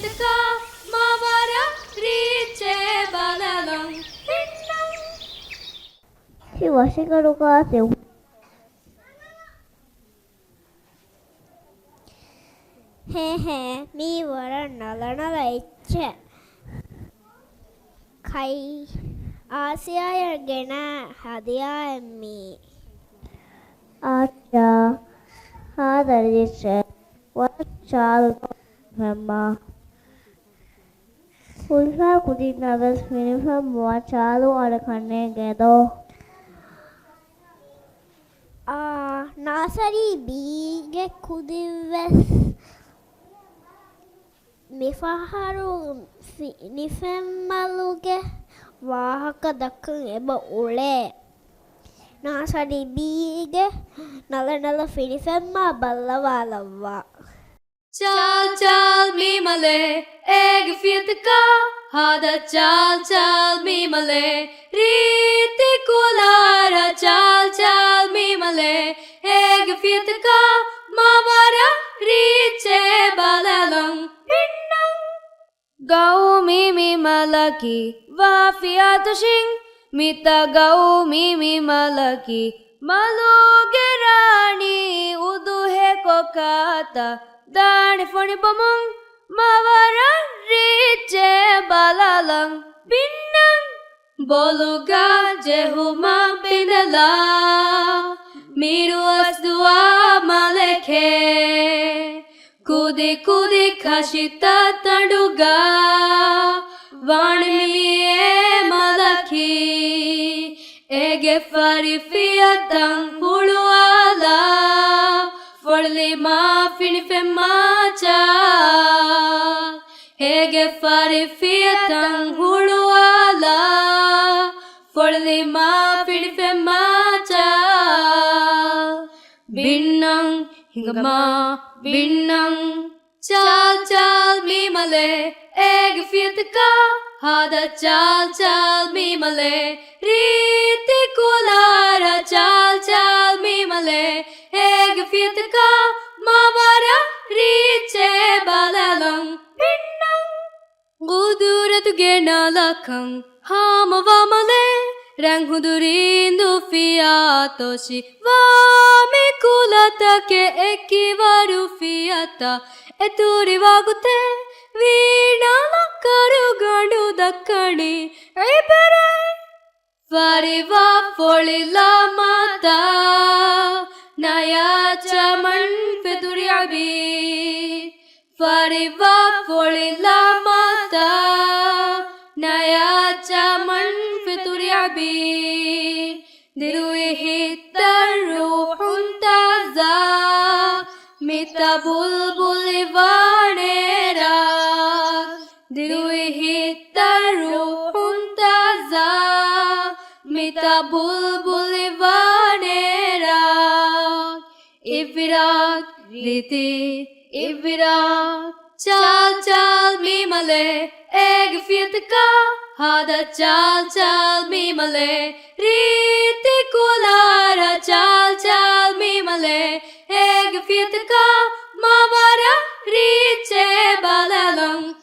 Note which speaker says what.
Speaker 1: fitka mavara riche balalong hinnang.
Speaker 2: 시와시가루가 헤헤 미워라 날라나라 있체 kai ආසියායගෙන හදියා එම්මි ආචා හාදරිච වචාල් මම්මා උල්ෆා කුදිනවස් මිනිෆම් වචාලු අරකන්නේ ගේදෝ नासरी बीगे कुदिवस मिफाहारू निफेम्मलुगे वाहक दक्कं एब उळे नासरी बीगे नल नल फिनिफेम्मा बल्लवालव्वा
Speaker 1: Chal chal mi male eg fitka hada chal chal mi male riti kulara chal chal mi male eg fitka mavara riche balalong hinnang. Gau mi malaki wafiatu shing mita gau mi malaki maluge rani uduhe kokata Dani foni bomong mavara riche balalang binnang boluga jehuma bindala miru asdua malekhe kudi kudi khashita taduga vanmiye malakhi ege fari fiatang huluala Forli ma fini femma cha Hege fari fiatang huluala Forli ma fini femma cha Binnang hingama binnang Chal chal mi male eg fiatka Hada chal chal mi male Riti kulara chal chal mi male Eg fitka mavara riche balalong binnang Guduratu genalakang hamavamale Rang hudurindu fiatoshi Vami kulata ke ekivaru fiata Eturi vagute Veenala karu gandu dakkani Ibere Variva folila mata Naya chaman feduri abid Fariva folila mata Naya chaman feduri abid Dirui hittar ruhun taza Mita bulbuli vanera Dirui hittar ruhun taza Mita bulbuli vanera Ivirat riti ivirat Chal chal mi male eg fitka Hada chal chal mi male riti kulara Chal chal mi male eg fitka Mavara riche balalong